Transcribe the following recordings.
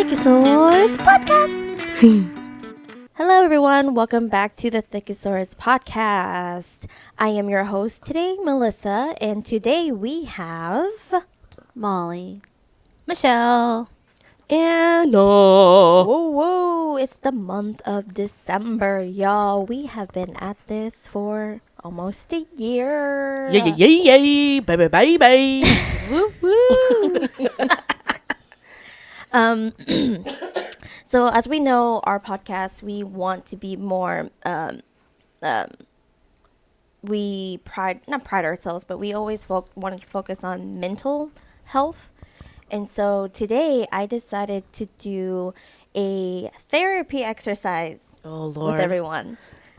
Thickosaurus Podcast. Hello, everyone. Welcome back to the Thickosaurus Podcast. I am your host today, Melissa, and today we have Molly. Michelle. Anna. Whoa, it's the month of December, y'all. We have been at this for almost a year. Yay, baby. Woo woo. So as we know, our podcast, we want to be more, we not pride ourselves, but we always wanted to focus on mental health. And so today I decided to do a therapy exercise Oh, Lord. with everyone.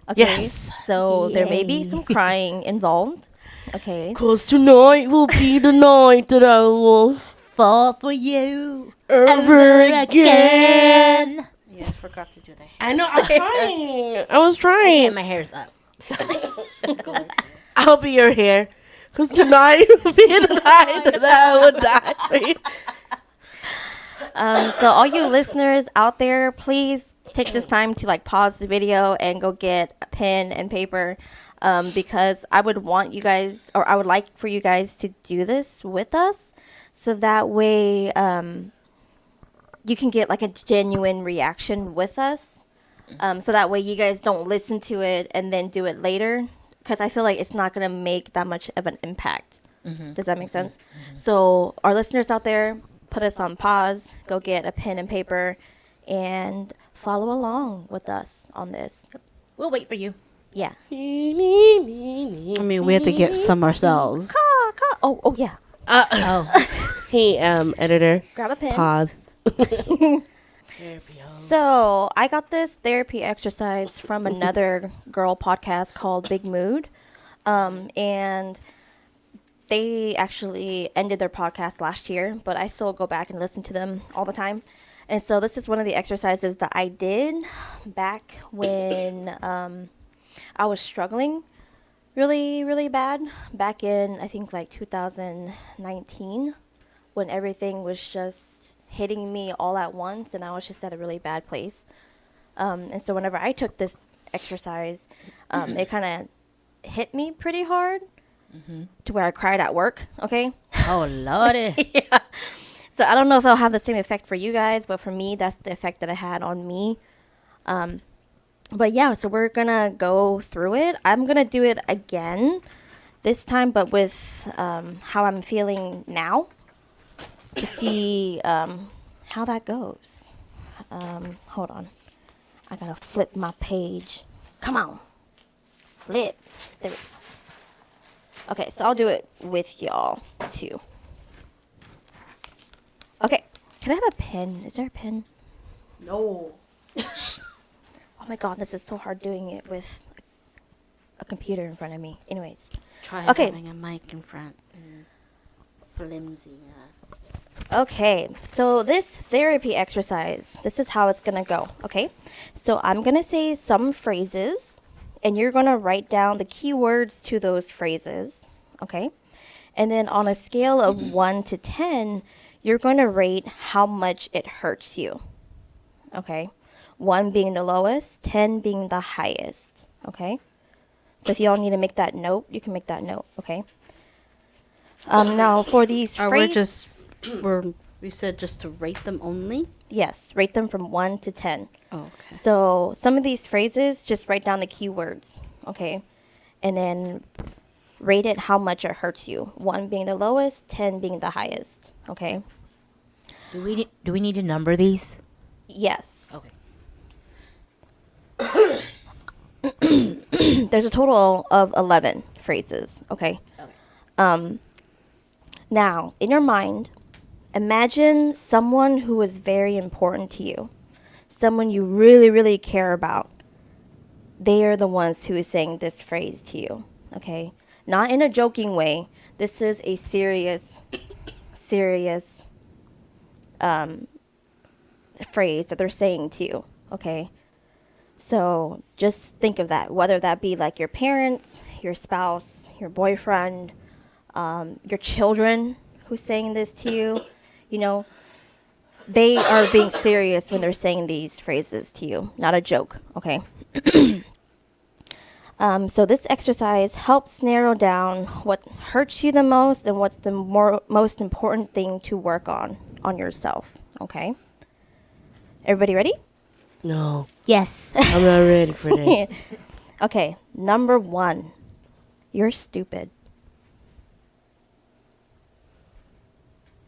Okay. Yes. So there may be Yay. some crying involved. Okay. Because tonight will be the night that I will Fall for you ever again. Yeah, I forgot to do that. I know, I was And trying. my hair's up. I'll be your hair. Because tonight will be the night that I will die. So all you listeners out there, please take this time to pause the video and go get a pen and paper, because I would want you guys, or I would like for you guys to do this with us, so that way you can get a genuine reaction with us. So that way you guys don't listen to it and then do it later, because I feel like it's not going to make that much of an impact. Does that make sense? So our listeners out there, put us on pause, go get a pen and paper, and follow along with us on this. We'll wait for you. Yeah. I mean, we have to get some ourselves. Oh yeah. Oh. Hey, editor. Grab a pen. Pause. So I got this therapy exercise from another girl podcast called Big Mood, and they actually ended their podcast last year, but I still go back and listen to them all the time. And so this is one of the exercises that I did back when I was struggling really, really bad, back in, I think, 2019, when everything was just hitting me all at once, and I was just at a really bad place. And so whenever I took this exercise, it kind of hit me pretty hard, to where I cried at work, okay? Oh, Lordy. Yeah. So I don't know if it'll have the same effect for you guys, but for me, that's the effect that it had on me. But yeah, so we're gonna go through it. I'm gonna do it again this time, but with how I'm feeling now, to see how that goes. Hold on. I gotta flip my page. Come on. Flip. There we go. Okay, so I'll do it with y'all too. Okay, can I have a pen? Is there a pen? No. Oh my god, this is so hard doing it with a computer in front of me. Anyways. Try Okay. having a mic in front. Flimsy. Okay, so this therapy exercise, this is how it's gonna go, okay? So I'm gonna say some phrases, and you're gonna write down the keywords to those phrases, okay? And then on a scale of 1 to 10, you're gonna rate how much it hurts you, okay? 1 being the lowest, 10 being the highest, okay? So if y'all need to make that note, you can make that note, okay? Now for these Or phrases, we said just to rate them only? yes, rate them from 1 to 10. Oh, okay. So some of these phrases, just write down the keywords, okay? And then rate it how much it hurts you. 1 being the lowest, 10 being the highest, okay? Do we need to number these? Yes. Okay. There's a total of 11 phrases, okay? Okay. Now, in your mind, imagine someone who is very important to you, someone you really, really care about. They are the ones who is saying this phrase to you, okay? Not in a joking way. This is a serious phrase that they're saying to you, okay? So just think of that, whether that be your parents, your spouse, your boyfriend, your children who's saying this to you, they are being serious when they're saying these phrases to you, not a joke, okay? So this exercise helps narrow down what hurts you the most and what's the most important thing to work on yourself, okay? Everybody ready? No, Yes. I'm not ready for this. Okay, number 1. You're stupid.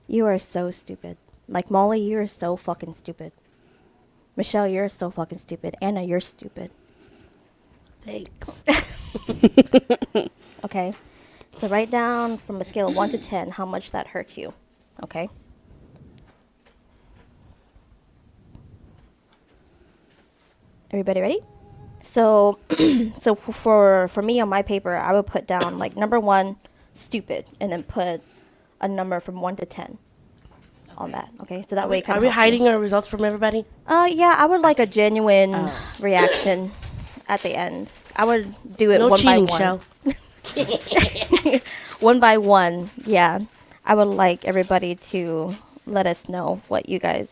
You are so stupid. Like Molly, you're so fucking stupid. Michelle, you're so fucking stupid. Anna, you're stupid. Thanks. Okay? So write down from a scale of 1 to 10 how much that hurts you. Okay? Everybody ready? So so for me on my paper, I would put down like number 1, stupid, and then put a number from 1 to 10 on that. Okay? So that way it kind Are of we hiding our results from everybody? Yeah, I would like a genuine reaction at the end. I would do it No one cheating, by one. Shell. One by one, yeah. I would like everybody to let us know what you guys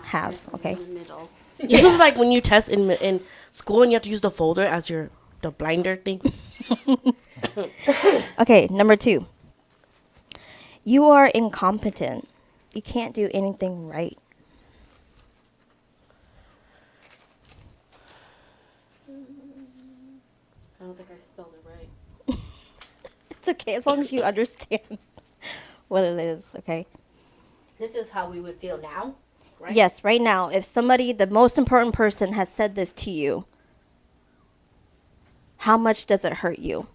have, okay? This is like when you test in school and you have to use the folder as the blinder thing. Okay, number 2. You are incompetent. You can't do anything right. I don't think I spelled it right. It's okay as long as you understand what it is, okay? This is how we would feel now. Right? Yes, right now, if somebody, the most important person, has said this to you, how much does it hurt you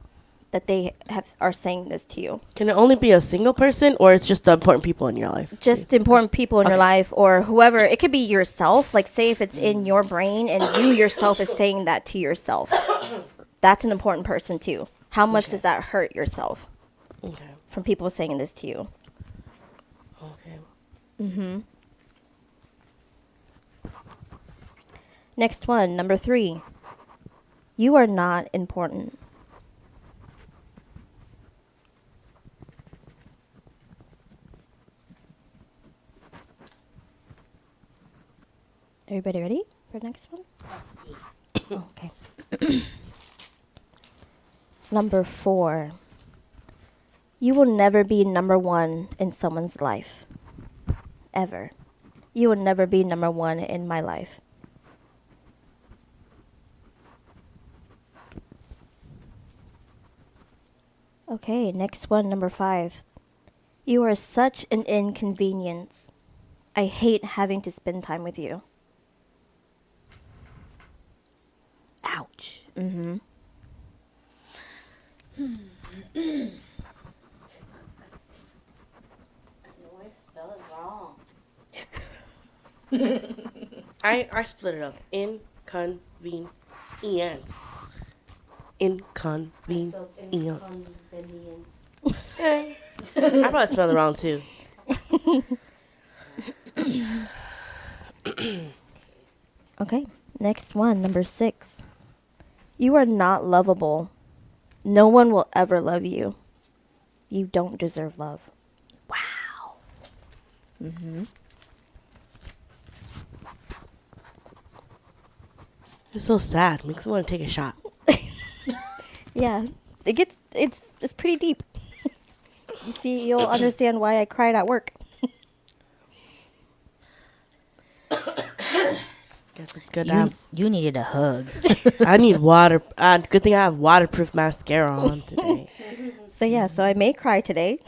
that they are saying this to you? Can it only be a single person, or it's just the important people in your life? Just important people in your Okay. life, or whoever. It could be yourself. Like, say if it's in your brain and you yourself is saying that to yourself. That's an important person too. How much does that hurt yourself Okay. from people saying this to you? Okay. Next one, number 3. You are not important. Everybody ready for the next one? Okay. Number 4. You will never be number 1 in someone's life. Ever. You will never be number 1 in my life. Okay, next one, number 5. You are such an inconvenience. I hate having to spend time with you. Ouch. Mm-hmm. I spell it wrong. I split it up. Inconvenience. Inconvenience. I probably spelled it wrong too. Okay, next one, number 6. You are not lovable. No one will ever love you. You don't deserve love. Wow. Mm-hmm. It's so sad. Makes me want to take a shot. Yeah, it's pretty deep. You see, you'll understand why I cried at work. Guess it's good to have. You needed a hug. I need water. Good thing I have waterproof mascara on today. So yeah, so I may cry today.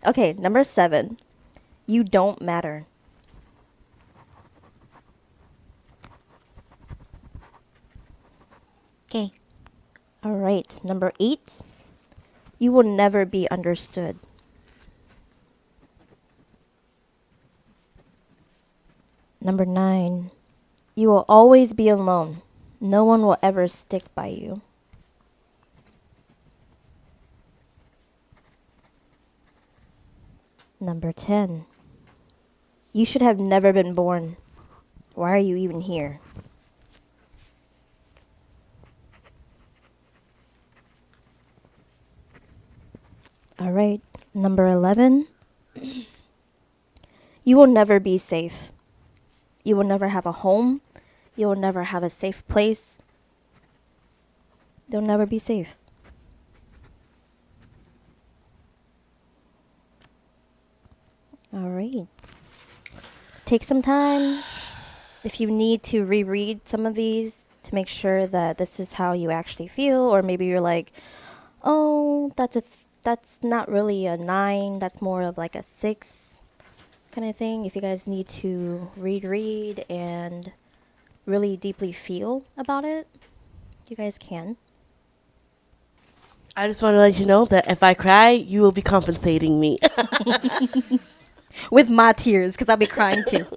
Okay, number 7. You don't matter. Okay. All right, number 8. You will never be understood. Number 9. You will always be alone. No one will ever stick by you. Number 10. You should have never been born. Why are you even here? All right. Number 11. you will never be safe. You will never have a home. You will never have a safe place. They'll never be safe. All right. Take some time if you need to reread some of these to make sure that this is how you actually feel, or maybe you're like, oh, that's not really a 9, that's more of like a 6 kind of thing. If you guys need to reread and really deeply feel about it, you guys can. I just want to let you know that if I cry, you will be compensating me. With my tears, because I'll be crying too.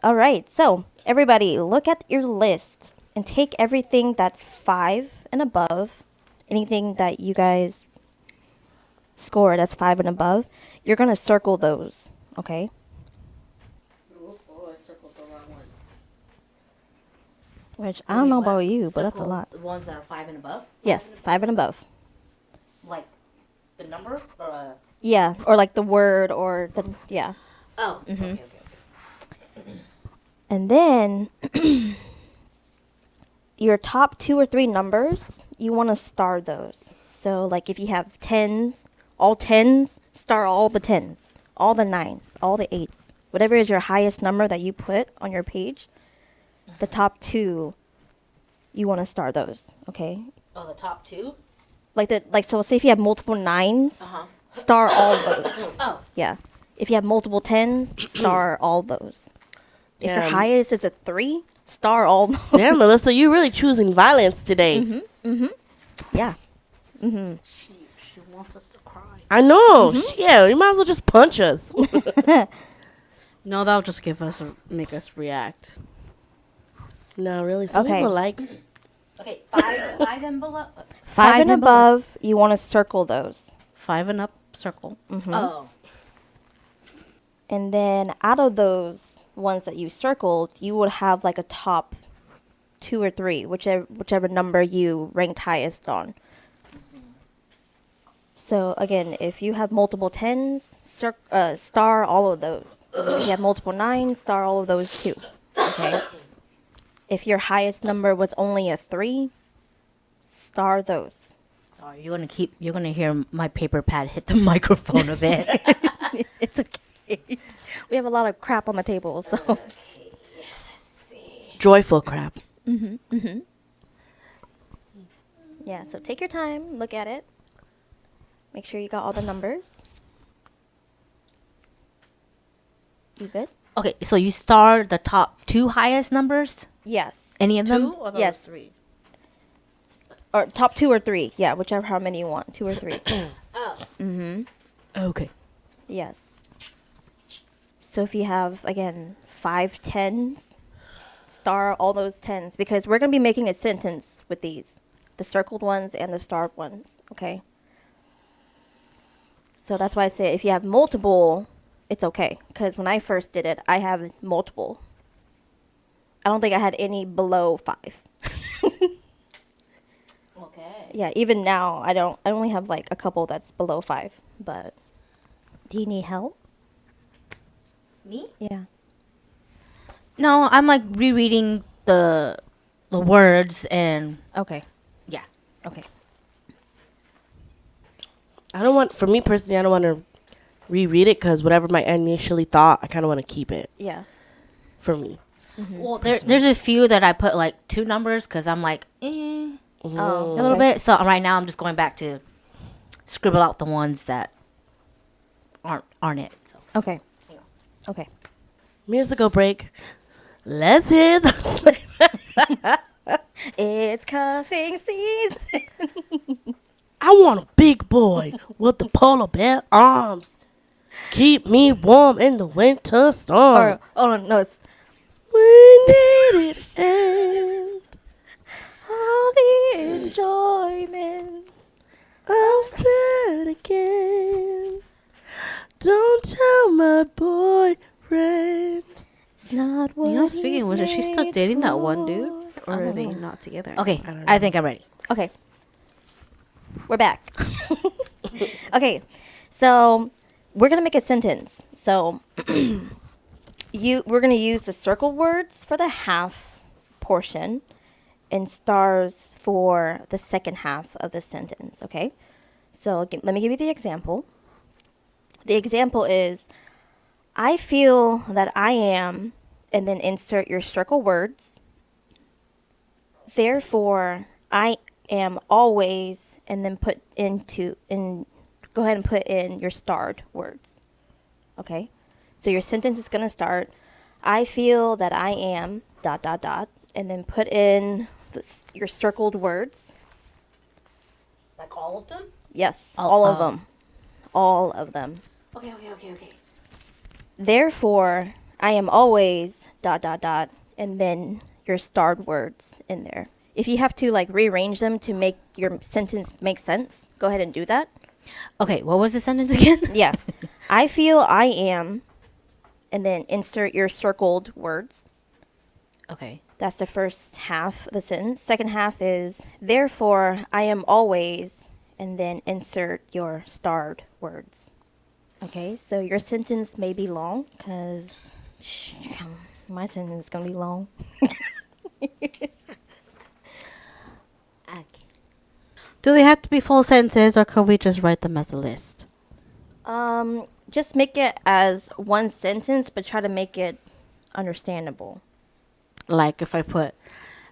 All right, so everybody, look at your list and take everything that's 5 and above, anything that you guys score that's 5 and above. You're gonna circle those, okay? Which I don't know about you, but that's a Circle lot. The ones that are 5 and above? Yes, 5 and above. Like the number or Yeah, or like the word or the yeah. Oh, Mm-hmm. okay. And then your top 2 or 3 numbers, you want to star those. So like if you have 10s, all 10s, star all the 10s, all the 9s, all the 8s. Whatever is your highest number that you put on your page, the top 2, you want to star those, okay? Oh, the top 2? So say if you have multiple 9s, Uh-huh. star all those. Oh. Yeah. If you have multiple 10s, star all those. If your Yeah. highest is a 3, star all those. Damn, Melissa, you're really choosing violence today. Yeah. She wants us to cry. I know. Yeah, you might as well just punch us. No, that'll just make us react. No, really. Some Okay. people like. Okay, 5 and below. 5 and above, you want to circle those. 5 and up, circle. Oh. And then out of those ones that you circled, you would have like a top 2 or 3, whichever number you ranked highest on. So again, if you have multiple 10s, star all of those. If you have multiple 9s, star all of those too. Okay. If your highest number was only a 3, star those. Oh, you're gonna hear my paper pad hit the microphone a bit. It's okay. We have a lot of crap on the table, so. Joyful crap. Yeah, so take your time, look at it. Make sure you got all the numbers. You good? Okay, so you star the top 2 highest numbers? Yes. Any of them? Or Yes. 3? Or top 2 or 3. Yeah, whichever how many you want. 2 or 3. Okay. Yes. So if you have, again, 5 10s, star all those 10s because we're going to be making a sentence with these. The circled ones and the starred ones, okay? So that's why I say if you have multiple, it's okay. Because when I first did it, I have multiple. I don't think I had any below 5. Okay. Yeah, even now, I only have like a couple that's below 5. But do you need help? Me? Yeah. No, I'm like rereading the words and Okay. yeah. Okay. For me personally, I don't want to reread it because whatever my initially thought, I kind of want to keep it Yeah. for me. Well, there's a few that I put like 2 numbers because I'm like, a Oh, little bit. So right now I'm just going back to scribble out the ones that aren't it. So. Okay. Okay. Musical break. Let's hear the. It's cuffing season. I want a big boy with the polar bear arms. Keep me warm in the winter storm. No, it's When did it end? all the enjoyment. I'll say it again. Don't tell my boyfriend. It's not what You know, speaking of which, is she still he's dating that made one dude? for. Or are they not together? Okay, I don't know. I think I'm ready. Okay. We're back. Okay. So we're gonna make a sentence. So we're gonna use the circle words for the half portion and stars for the second half of the sentence. Okay. So let me give you the example. The example is, I feel that I am, and then insert your circle words. Therefore, I am always, and then go ahead and put in your starred words. Okay? So your sentence is going to start, I feel that I am, ... and then put in your circled words. Like all of them? Yes, Oh, all of oh. them. All of them. Okay. Therefore, I am always ... and then your starred words in there. If you have to like rearrange them to make your sentence make sense, go ahead and do that. Okay, what was the sentence again? Yeah. I feel I am, and then insert your circled words. Okay. That's the first half of the sentence. Second half is, therefore, I am always, and then insert your starred words. Okay, so your sentence may be long, because my sentence is going to be long. Okay. Do they have to be full sentences, or could we just write them as a list? Just make it as one sentence, but try to make it understandable. Like if I put,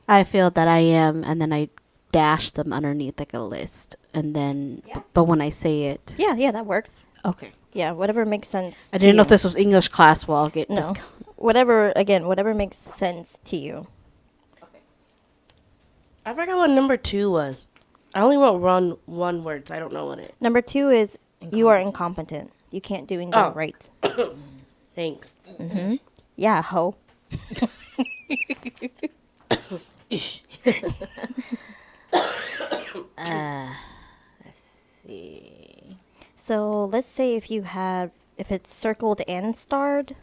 I feel that I am, and then I dash them underneath like a list, and then, but when I say it, Yeah, that works. okay. Yeah, whatever makes sense. I didn't know if to you. this was English class. Well, I'll get No, discount. whatever makes sense to you. I forgot what number 2 was. I only wrote one word, so I don't know what it. Number 2 is you are incompetent. You can't do anything Oh. right. Thanks. Yeah, ho. Ish. Let's see. So let's say if it's circled and starred,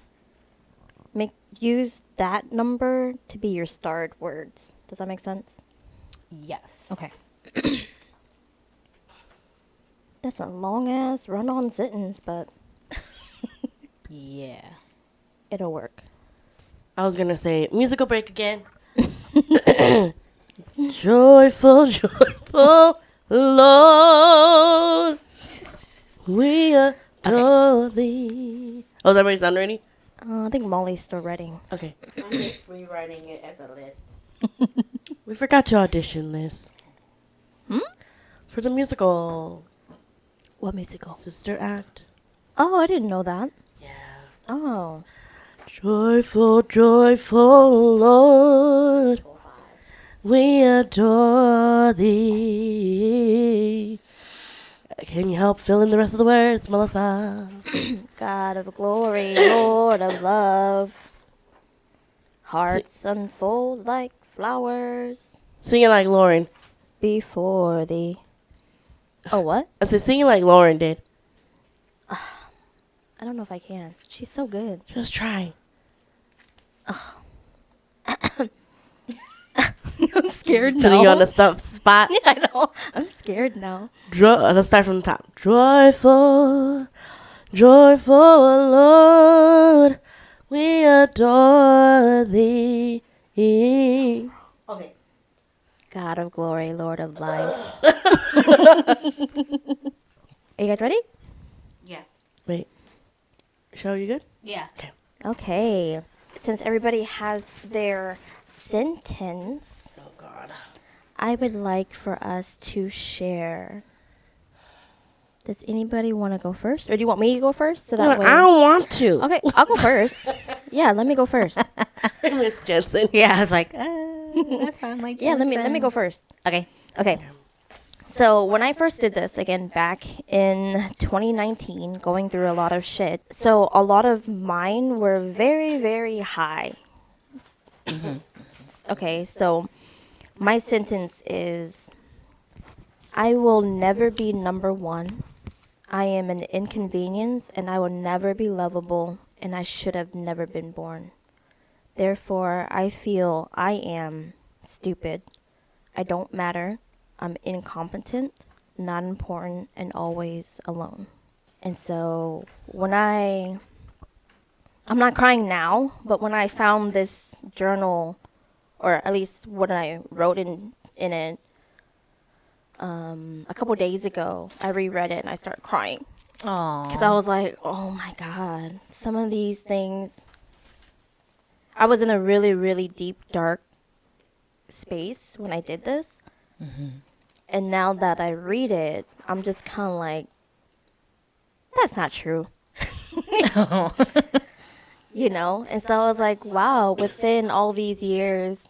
use that number to be your starred words. Does that make sense? Yes. Okay. That's a long ass run-on sentence, but Yeah. it'll work. I was gonna say musical break again. Joyful, joyful Lord, we adore thee. Oh, is everybody sound ready? I think Molly's still writing. Okay. I'm just rewriting it as a list. We forgot to audition this. For the musical What musical? Sister Act. Oh, I didn't know that. Yeah. Oh. Joyful, joyful Lord, we adore thee. Can you help fill in the rest of the words, Melissa? God of glory, Lord of love. Hearts unfold like flowers Sing it like Lauren. before thee. Oh, what? I said sing it like Lauren did. I don't know if I can. She's so good. Just try. I'm scared Putting you on the spot. I know. I'm scared now. Let's start from the top. Joyful, joyful Lord, we adore thee. Okay. God of glory, Lord of life. Are you guys ready? Yeah. Wait. Show, you good? Yeah. Okay. Since everybody has their sentence, Oh, God. I would like for us to share. Does anybody want to go first? Or do you want me to go first? So that way. I don't want to. Okay, I'll go first. Yeah, let me go first. Miss Jensen. Yeah, I was like, that sounds like Yeah, let me go first. Okay. Okay. So when I first did this, again, back in 2019, going through a lot of shit. So a lot of mine were very, very high. Okay, so my sentence is, I will never be number one. I am an inconvenience, and I will never be lovable, and I should have never been born. Therefore, I feel I am stupid. I don't matter. I'm incompetent, not important, and always alone. And so I'm not crying now, but when I found this journal, or at least what I wrote in it, a couple days ago, I reread it and I started crying because I Oh. was like, oh my God, some of these things. I was in a really, really deep, dark space when I did this. And now that I read it, I'm just kind of like, that's not true. You know? And so I was like, wow, within all these years,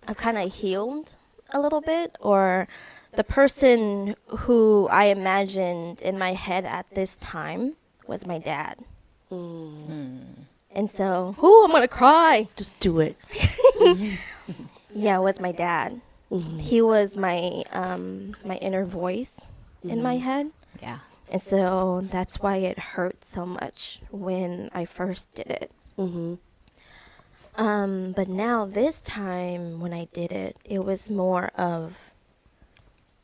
I've kind of healed a little bit, or the person who I imagined in my head at this time was my dad. And so, whoo, I'm going to cry. Just do it. Yeah, it was my dad. He was my my inner voice in my head. Yeah. And so that's why it hurt so much when I first did it. But now this time when I did it, it was more of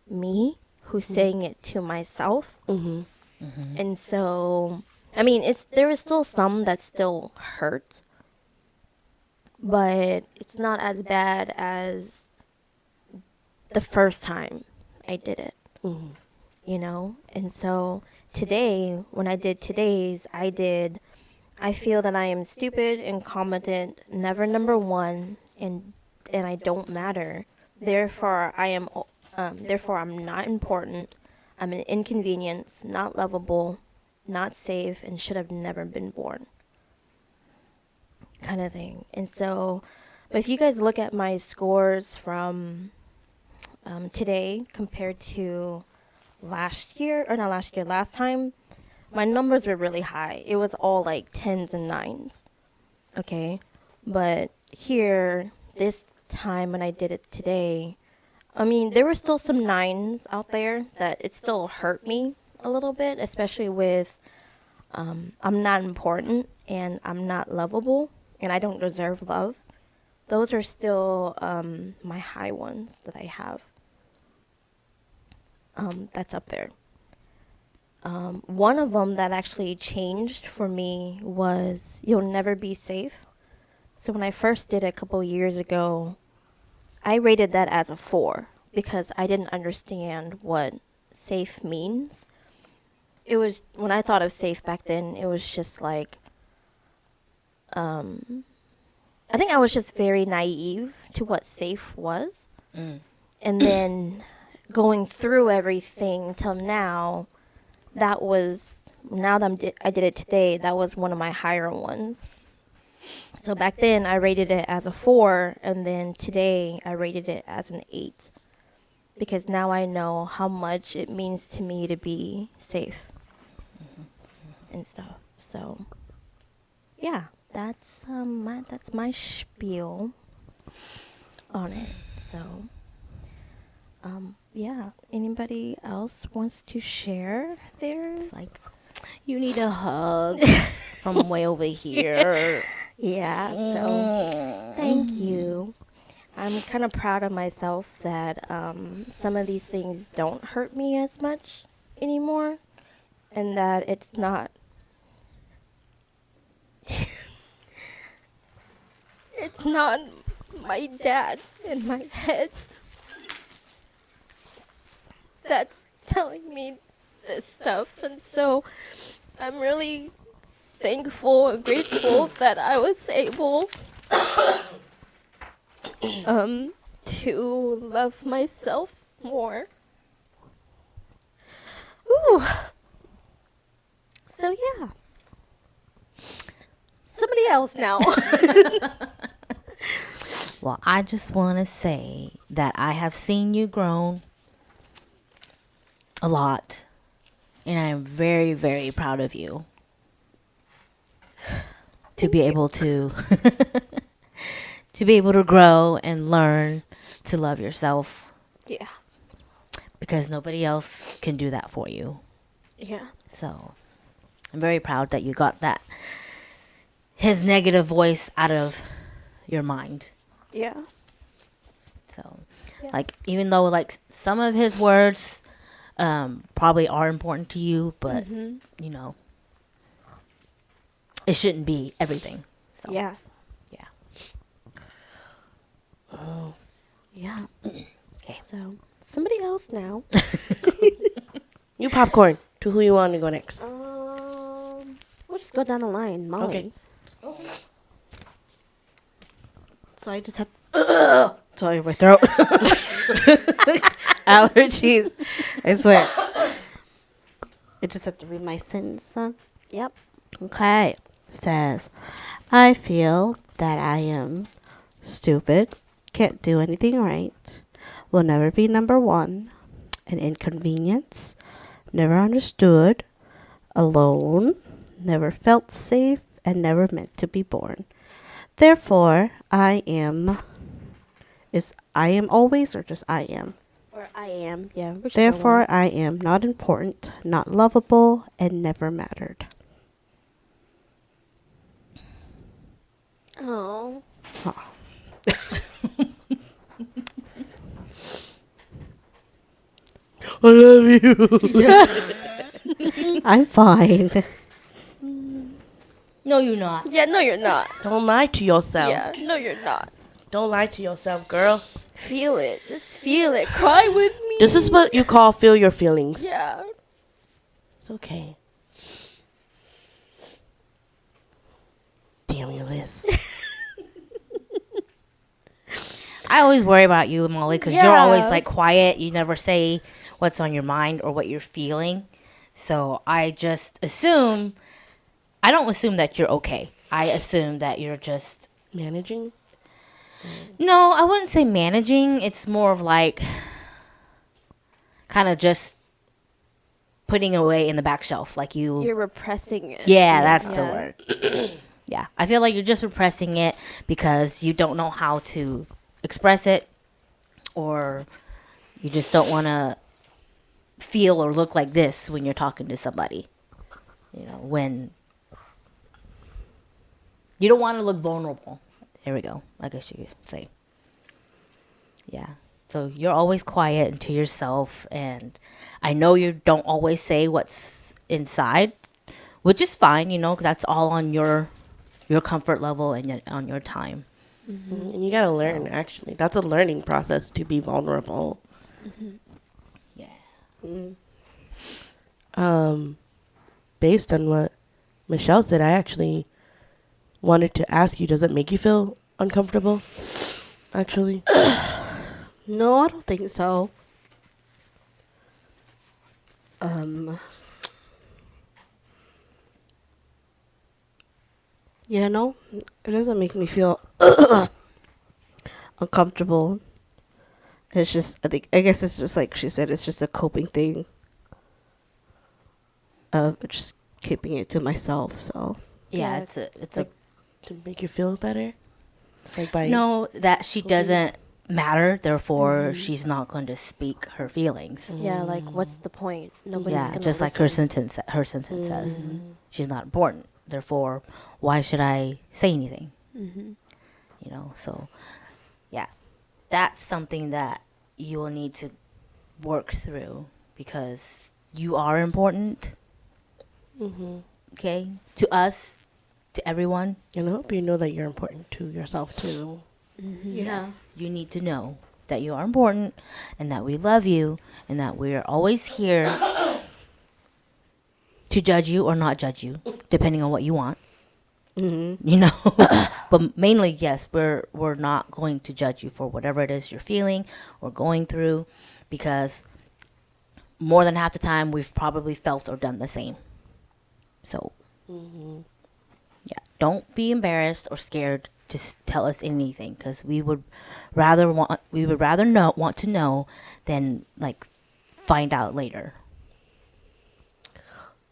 me who's saying it to myself. And so, I mean, there is still some that still hurt, but it's not as bad as the first time I did it. You know? And so today, when I did today's, I feel that I am stupid, incompetent, never number one, and I don't matter. Therefore, therefore I'm not important. I'm an inconvenience, not lovable, not safe, and should have never been born. Kind of thing. And so, but if you guys look at my scores from today compared to last time, my numbers were really high. It was all like 10s and 9s. Okay. But here, this time when I did it today, I mean, there were still some 9s out there that it still hurt me a little bit, especially with I'm not important and I'm not lovable and I don't deserve love. Those are still my high ones that I have. That's up there. One of them that actually changed for me was "You'll Never Be Safe." So when I first did it a couple years ago, I rated that as a 4 because I didn't understand what safe means. It was, when I thought of safe back then, it was just like, I think I was just very naive to what safe was. And then going through everything till now, now that I did it today, that was one of my higher ones. So back then I rated it as a 4, and then today I rated it as an 8. Because now I know how much it means to me to be safe and stuff. So yeah, that's my spiel on it. So yeah, anybody else wants to share theirs? It's like, you need a hug from way over here. Yeah, so thank you. I'm kind of proud of myself that some of these things don't hurt me as much anymore, and that it's not it's not my dad in my head that's telling me this stuff. And so I'm really thankful and grateful that I was able to love myself more. Ooh. So yeah. Somebody else now. Well, I just want to say that I have seen you grown a lot, and I am very, very proud of you to be able to to be able to grow and learn to love yourself, Yeah. because nobody else can do that for you. Yeah. So I'm very proud that you got that his negative voice out of your mind. Yeah. So Yeah. like, even though like some of his words probably are important to you, but you know, it shouldn't be everything. So, Yeah. yeah. Yeah. Okay. So somebody else now. You popcorn. To who you want to go next? We'll just go down the line. Molly. Okay. So I just have. Sorry, my throat. Allergies. I swear. I just have to read my sentence, huh? Yep. Okay. It says, I feel that I am stupid, can't do anything right, will never be number one, an inconvenience, never understood, alone, never felt safe, and never meant to be born. Therefore, I am. Is I am always or just I am? Or I am. Yeah. Therefore, I am not important, not lovable, and never mattered. Oh. I love you. I'm fine. No, you're not. Yeah. No, you're not. Don't lie to yourself. Yeah. No, you're not. Don't lie to yourself, girl. Feel it. Just feel it. Cry with me. This is what you call feel your feelings. Yeah. It's okay. Damn you, Liz. I always worry about you, Molly, because you're Yeah. always like quiet. You never say what's on your mind or what you're feeling. So I just assume. I don't assume that you're okay. I assume that you're just. Managing? No, I wouldn't say managing. It's more of like kind of just putting it away in the back shelf. Like you. You're repressing it. Yeah, that's the Yeah. word. Yeah. I feel like you're just repressing it because you don't know how to express it, or you just don't want to feel or look like this when you're talking to somebody. You know, when you don't want to look vulnerable. There we go. I guess you could say. Yeah. So you're always quiet and to yourself, and I know you don't always say what's inside, which is fine, you know, 'cause that's all on your comfort level and on your time. And you gotta learn, actually. That's a learning process to be vulnerable. Yeah. Based on what Michelle said, I actually wanted to ask you, does it make you feel uncomfortable? Actually? No, I don't think so. Yeah, no, it doesn't make me feel uncomfortable. It's just, I guess it's just like she said, it's just a coping thing of just keeping it to myself. So Yeah, Yeah, it's a To make you feel better? Like by no, that she doesn't matter, therefore she's not going to speak her feelings. Yeah. Like, what's the point? Nobody's Yeah, gonna just like her listen. sentence says. She's not important. Therefore, why should I say anything? You know, so yeah. That's something that you will need to work through because you are important. Okay? To us, to everyone. And I hope you know that you're important to yourself, too. yeah, You need to know that you are important and that we love you and that we are always here to judge you or not judge you, depending on what you want. You know, but mainly, yes, we're not going to judge you for whatever it is you're feeling or going through, because more than half the time we've probably felt or done the same. So, yeah, don't be embarrassed or scared to tell us anything, because we would rather want to know than like find out later.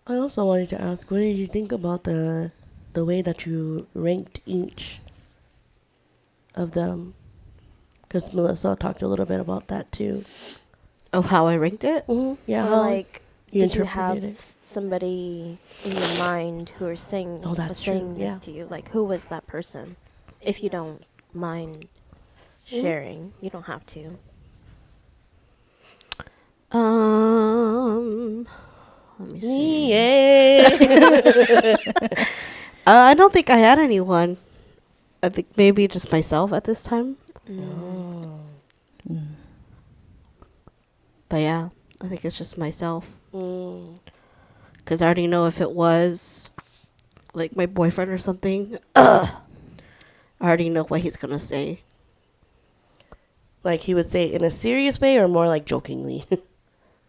I also wanted to ask, what did you think about the way that you ranked each of them? Because Melissa talked a little bit about that, too. oh, how I ranked it. Yeah, Or how like, you did you have interpreted it. somebody in your mind who was saying, Oh, that's was true, saying yeah. this to you? Like, who was that person? If you don't mind sharing, you don't have to. Let me see. Yeah. I don't think I had anyone. I think maybe just myself at this time. But yeah, I think it's just myself. Mm. Because I already know if it was like my boyfriend or something, I already know what he's going to say. Like he would say it in a serious way or more like jokingly?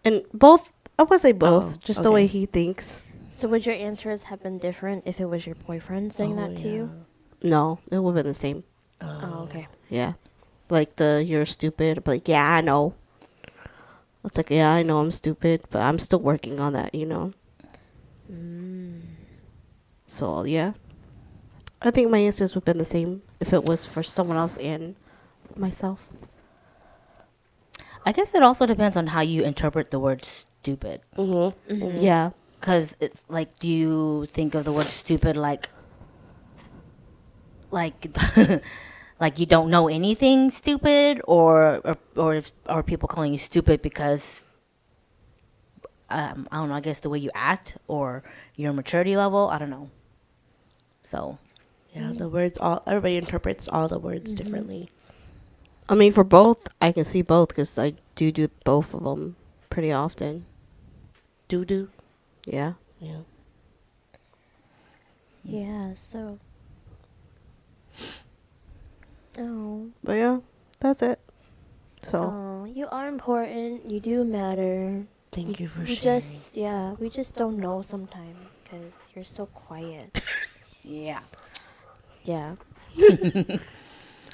And both, I would say both, Oh, just the way okay. he thinks. So would your answers have been different if it was your boyfriend saying that to you? No, it would have been the same. Oh, okay. Yeah. Like you're stupid. But like, yeah, I know. It's like, yeah, I know I'm stupid, but I'm still working on that, you know? So, yeah. I think my answers would have been the same if it was for someone else and myself. I guess it also depends on how you interpret the word stupid. Mm-hmm. Yeah. Because it's like, do you think of the word stupid like like you don't know anything stupid, or are people calling you stupid because I don't know, I guess the way you act or your maturity level, I don't know. So Yeah, the words, everybody interprets all the words differently. I mean, for both, I can see both because I do both of them pretty often. Do. Yeah. Yeah. Yeah, so. Oh. But yeah, that's it. So, Oh, you are important. You do matter. Thank you for We sharing. we just don't know sometimes because you're so quiet. yeah. Yeah.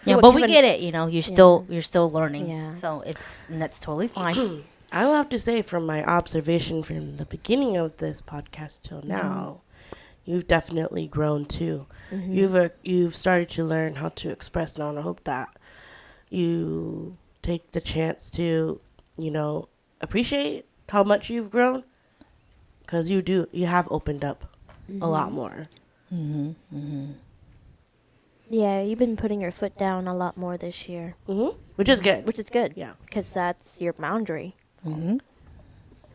Yeah, What but we Kevin- get it. You know, you're still learning. Yeah. So and that's totally fine. I will have to say, from my observation from the beginning of this podcast till now, you've definitely grown too. You've started to learn how to express now, and I hope that you take the chance to, appreciate how much you've grown, because you have opened up a lot more. Yeah, you've been putting your foot down a lot more this year, Which is good. which is good. Yeah. Because that's your boundary. Mm-hmm.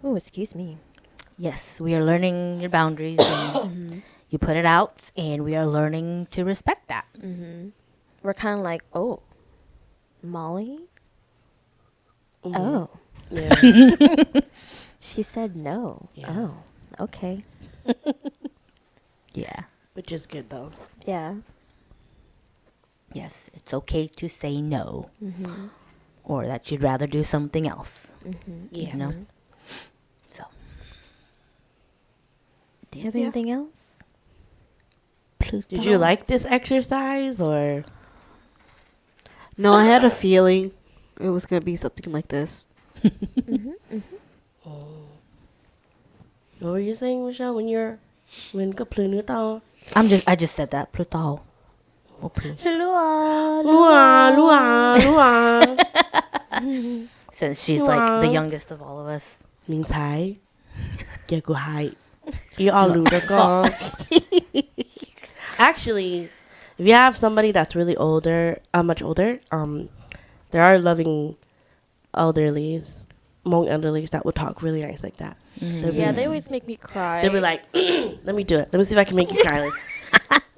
Oh, excuse me. Yes, we are learning your boundaries, and you put it out, and we are learning to respect that. We're kind of like, oh, Molly? Mhm. Oh, Yeah. she said no. Yeah. Oh, okay. Yeah. Which is good though. Yeah. Yes, it's okay to say no, or that you'd rather do something else. Yeah. You know. So Do you have Yeah. anything else? Did you like this exercise or? no, I had a feeling it was going to be something like this. What were you saying, Michelle? When Kaplunuta? I just said that. Pluto. Oh, Pluto. Lua, Lua, Lua. Since she's like the Wow. youngest of all of us. 明才 Gia gu hai. You all lose the gong. Actually, if you have somebody that's really older, much older, there are loving elderlies, Hmong elderlies that would talk really nice like that. They'll be- Yeah, they always make me cry. They'll be like, let me do it. Let me see if I can make you cry.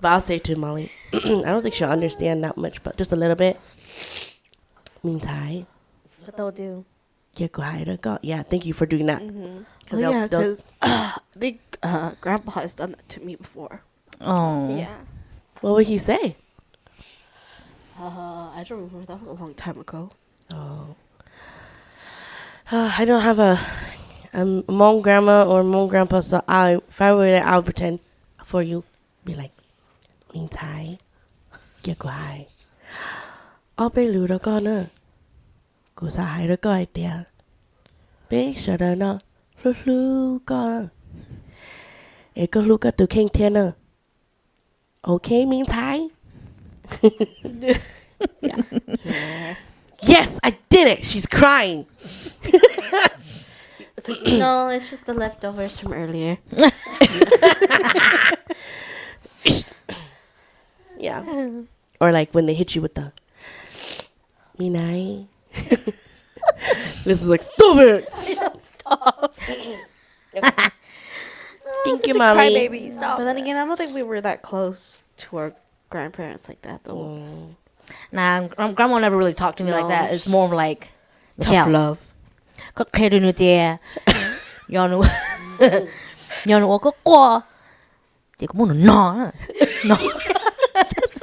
But I'll say to Molly, I don't think she'll understand that much, but just a little bit. 明才 That's what they'll do. Gia gu hai da go. Yeah, thank you for doing that. Oh, they'll- yeah, they'll- because I think Grandpa has done that to me before. Oh. Yeah. What would he say? I don't remember. That was a long time ago. Oh. I don't have a Hmong grandma or Hmong grandpa, so if I were there, I would pretend for you. Be like, 明才 Gia gu hai. เอาไปรู้แล้วก็เนอะกูสหายแล้วก็ไอเดียเป๊ะเสด็จเนอะรู้ก็เอก็รู้ก็ตัวเข่งเทียนเนอะโอเค明才 Yes, I did it. She's crying. No, it's just the leftovers from earlier. Yeah. Or like when they hit you with the Minai. This is like stupid. Thank you, Molly. Crybaby, stop. But then again, I don't think we were that close to our grandparents like that, though. Mm. Nah, grandma never really talked to me like No, that. It's more of like, Tough Michelle, love. có khe đi nữa tìa. Nhờ nó có qua. Chị có muốn nó. No.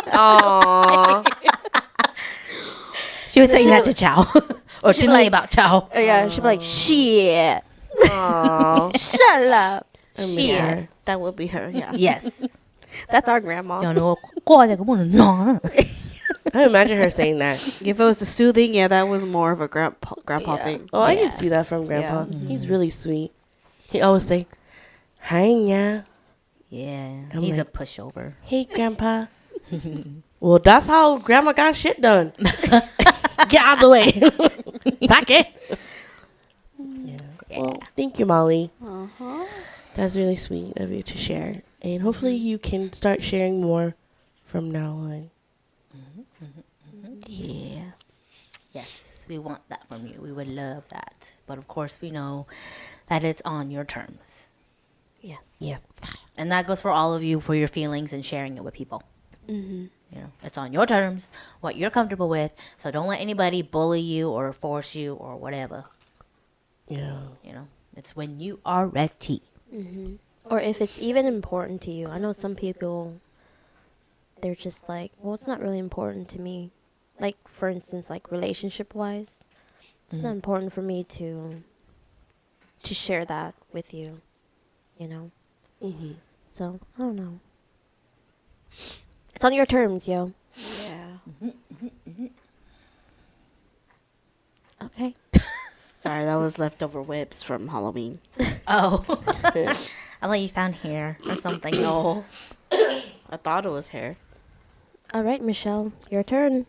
Aww. She was saying that to Chow. Or to She'd me like- about Chow. Oh, yeah, she'd be like, shit. Aww. Shut up. I miss Shit. her. That would be her, yeah. Yes. That's our grandma. Nhờ nó có qua thì có muốn nó. I imagine her saying that. If it was the soothing, yeah, that was more of a grandpa Yeah. thing. Oh, I Yeah. can see that from Grandpa. Yeah. He's really sweet. He always say, "Hi, yeah. Yeah. I'm He's a like- pushover. Hey, Grandpa." Well, that's how Grandma got shit done. Get out of the way. Suck it. Yeah. Well, thank you, Molly. Uh-huh. That's really sweet of you to share. And hopefully you can start sharing more from now on. Yeah. Yes, we want that from you. We would love that. But of course, we know that it's on your terms. Yes. Yeah. And that goes for all of you, for your feelings and sharing it with people. Mm-hmm. You know, it's on your terms, what you're comfortable with. So don't let anybody bully you or force you or whatever. Yeah. You know, it's when you are ready. Mm-hmm. Or if it's even important to you. I know some people, they're just like, well, it's not really important to me. Like, for instance, like relationship-wise, it's not important for me to share that with you, you know? Mm-hmm. So, I don't know. It's on your terms, yo. Yeah. Okay. Sorry, that was leftover whips from Halloween. Oh. I thought you found hair or something. No. I thought it was hair. All right, Michelle, your turn.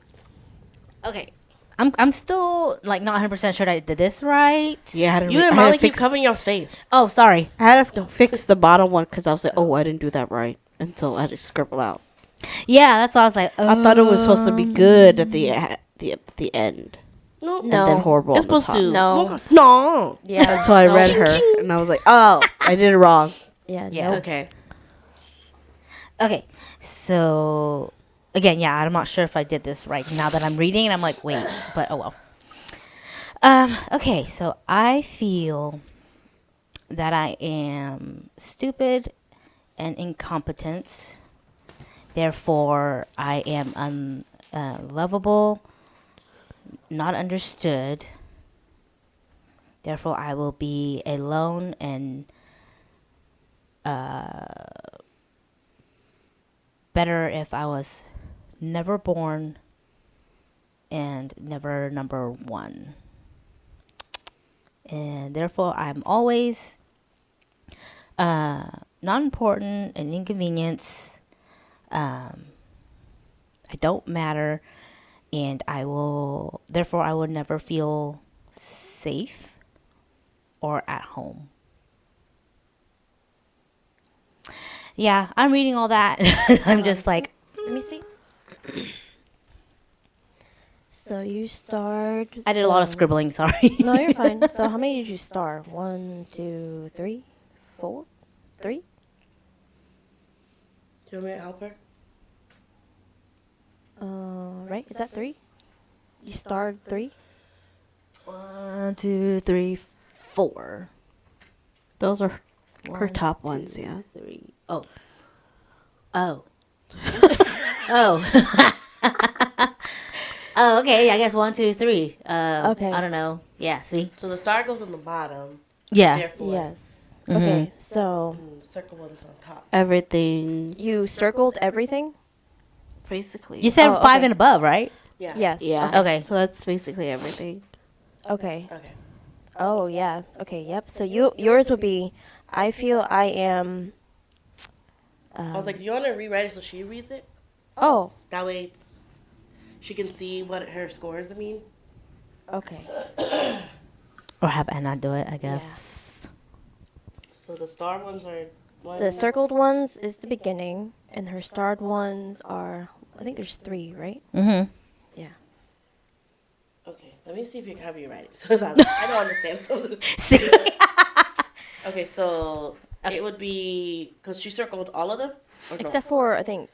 Okay. I'm still like not 100% sure that I did this right. Yeah, I had to, You I and had to Molly keep fix, covering your face. Oh, sorry. I had to fix the bottom one because I was like, oh, I didn't do that right. Until I had to scribble out. Yeah, that's why I was like, I thought it was supposed to be good at the end. No. And then horrible It's at the supposed to. top. No. No. Yeah. Until I read her, and I was like, oh, I did it wrong. Yeah. Yeah. Nope. Okay. Okay, so again, yeah, I'm not sure if I did this right. Now that I'm reading, and I'm like, wait, but oh well. Okay, so I feel that I am stupid and incompetent. Therefore, I am unlovable, not understood. Therefore, I will be alone and better if I was never born and never number one. And therefore, I'm always not important and inconvenience. I don't matter, and I will never feel safe or at home. Yeah, I'm reading all that. I'm just like, Let me see. So you starred. I did a lot of scribbling, sorry. No, you're fine. So how many did you star? 1, 2, 3, 4, 3? Do you want me to help her? Right? Is that 3? You starred 3? 1, 2, 3, 4. Those are her One, top ones, 2, yeah. 3. Oh. Oh. Oh. Oh, okay. I guess 1, 2, 3. Okay. I don't know. Yeah. See. So the star goes on the bottom. Yeah. Therefore, Yes. Okay, so the circle one's on top. Everything, you circled everything? basically. You said Oh, 5 okay. and above, right? Yeah. Yes. Yeah. Okay. So that's basically everything. Okay. Okay. Oh, yeah. Okay, yep. So yours would be, I feel I am... I was like, do you want to rewrite it so she reads it? Oh, That way she can see what her scores mean. okay. Or have Anna do it, I guess. Yeah. So the star ones are one. The circled ones is the beginning, and her starred ones are, I think there's 3, right? Mm-hmm. Yeah. Okay, let me see if you can have you write it. So I don't understand some of this. See? Okay, so it would be because she circled all of them. Or no? Except for, I think,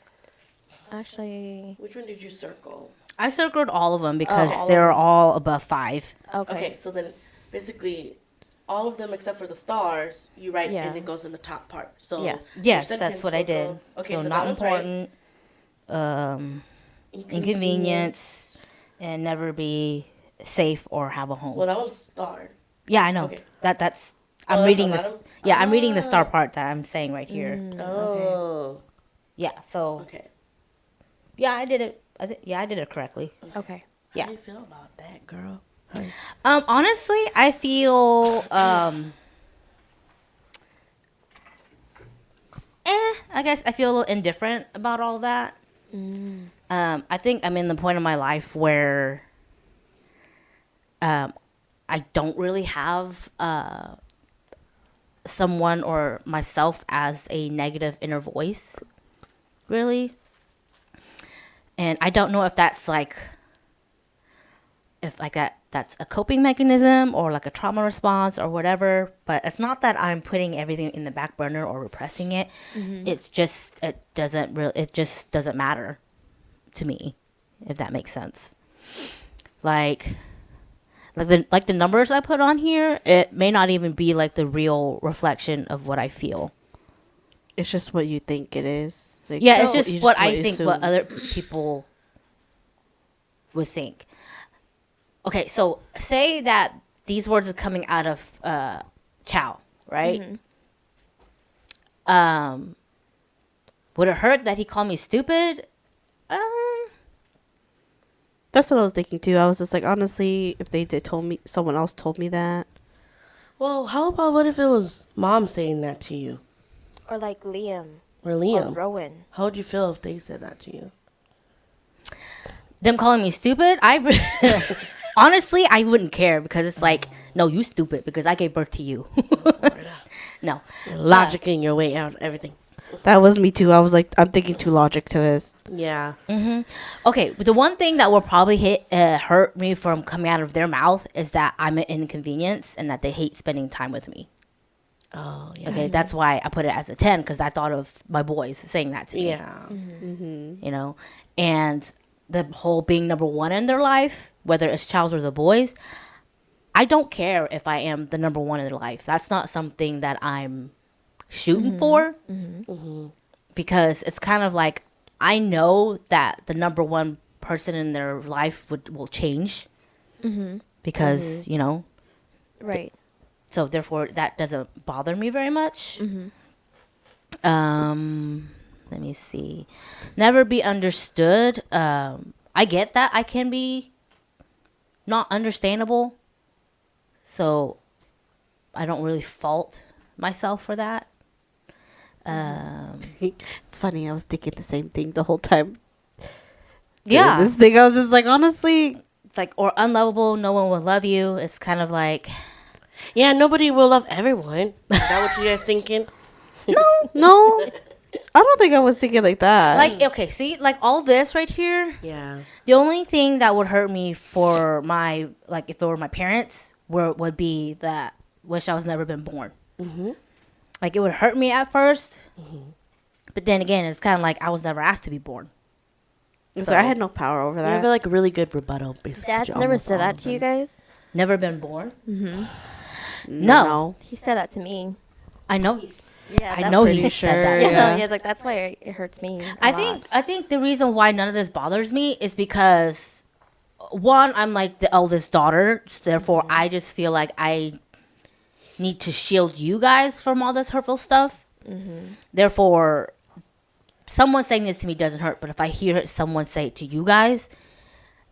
actually, Which one did you circle? I circled all of them because all of they're them. all above 5. okay. Okay, so then basically all of them except for the stars you write Yeah. and it goes in the top part. So Yes. Yes, your that's sentence what I will did. go- Okay, so so not that one's right. important, inconvenience, and never be safe or have a home. Well, that one's starred. Yeah, I know. Okay. That's Oh, I'm that's reading the this. bottom? Yeah, I'm reading the star Ah. part that I'm saying right here. Oh. Yeah. So Okay. yeah, I did it. I did it correctly. Okay. Yeah. How do you feel about that, girl? Hey. Honestly, I feel I guess I feel a little indifferent about all that. I think I'm in the point of my life where I don't really have someone or myself as a negative inner voice, really. And I don't know if that's like, that's a coping mechanism or like a trauma response or whatever. But it's not that I'm putting everything in the back burner or repressing it. It's just it just doesn't matter to me, if that makes sense. Like the numbers I put on here, it may not even be like the real reflection of what I feel. It's just what you think it is. Like, Yeah, it's you just what I think, assume. what other people would think. Okay, so say that these words are coming out of Chow, right? Would it hurt that he called me stupid? That's what I was thinking too. I was just like, honestly, if they did told me, someone else told me that. Well, how about what if it was mom saying that to you? Or like Liam. Or Or Liam? Rowan. How would you feel if they said that to you? Them calling me stupid? Honestly, I wouldn't care because it's like, no, you stupid because I gave birth to you. No. You're logicking your way out of everything. That was me too. I was like, I'm thinking too logic to this. Yeah. Okay, but the one thing that will probably hurt me from coming out of their mouth is that I'm an inconvenience and that they hate spending time with me. Oh, yeah. Okay, that's why I put it as a 10 because I thought of my boys saying that to me. Yeah. You know, and the whole being number one in their life, whether it's Charles or the boys, I don't care if I am the number one in their life. That's not something that I'm shooting for because it's kind of like I know that the number one person in their life will change because you know, Right. so therefore that doesn't bother me very much. Let me see. Never be understood. I get that I can be not understandable, so I don't really fault myself for that. It's funny. I was thinking the same thing the whole time. Yeah, This thing, I was just like, honestly, it's like, or unlovable, no one will love you. It's kind of like, Yeah, nobody will love everyone. Is that what you guys thinking? no. I don't think I was thinking like that. like okay, see, like all this right here. Yeah. The only thing that would hurt me for my, like, if it were my parents, would be that wish I was never been born. Like, it would hurt me at first, but then again, it's kind of like I was never asked to be born. It's like I had no power over You have that. like a really good rebuttal, basically. Dad's to never almost said all that of to you them. guys? Never been born. No. He said that to me. I know he's. Yeah, I know he pretty said that. sure, Yeah, yeah. he's like, that's why it hurts me. I think the reason why none of this bothers me is because one, I'm like the eldest daughter, so therefore I just feel like I need to shield you guys from all this hurtful stuff. Therefore, someone saying this to me doesn't hurt, but if I hear someone say it to you guys,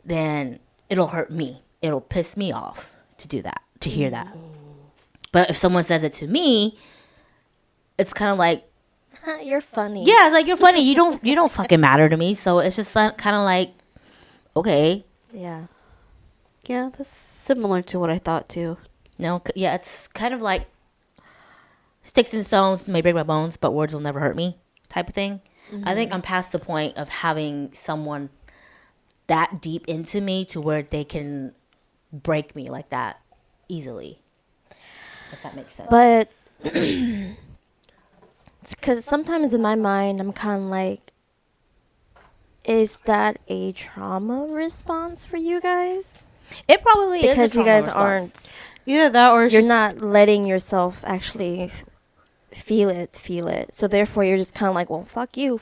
then it'll hurt me. It'll piss me off to do that, to hear that. But if someone says it to me, it's kind of like, You're funny. yeah, it's like, you're funny. You don't fucking matter to me. So it's just kind of like, okay, Yeah. Yeah, that's similar to what I thought too. no, yeah, it's kind of like sticks and stones may break my bones, but words will never hurt me type of thing. I think I'm past the point of having someone that deep into me to where they can break me like that easily. If that makes sense. But Because sometimes in my mind, I'm kind of like, is that a trauma response for you guys? It probably is a Because you trauma guys response. aren't, Either that or it's you're just- not letting yourself actually feel it. So therefore, you're just kind of like, well, fuck you,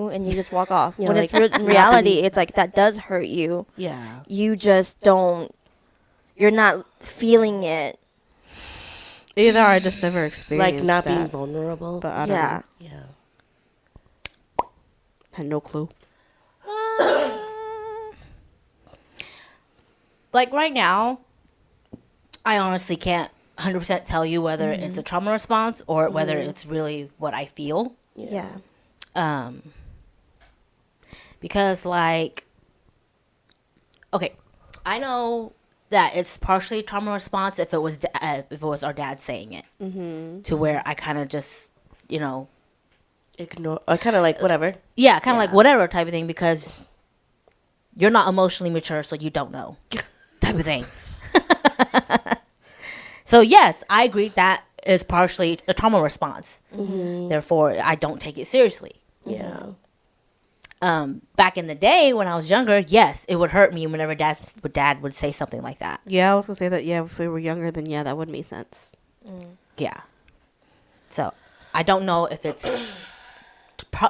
and you just walk off. Yeah, when like, it's in reality, it's like that does hurt you. Yeah. You just don't. You're not feeling it. Either I just never experienced Like not that, being vulnerable. but I don't Yeah. know. Yeah. Had no clue. Like right now, I honestly can't 100% tell you whether it's a trauma response or whether it's really what I feel. Yeah. Because like, okay, I know that it's partially trauma response if it was our dad saying it, to where I kind of just, you know, Ignore. Or kind of like whatever. yeah, kind of like Yeah. whatever type of thing, because you're not emotionally mature, so you don't know type of thing. So yes, I agree that is partially a trauma response. Therefore, I don't take it seriously. Yeah. Back in the day when I was younger, yes, it would hurt me whenever dad would say something like that. Yeah, I was gonna say that. Yeah, if we were younger, then yeah, that would make sense. Yeah. So I don't know if it's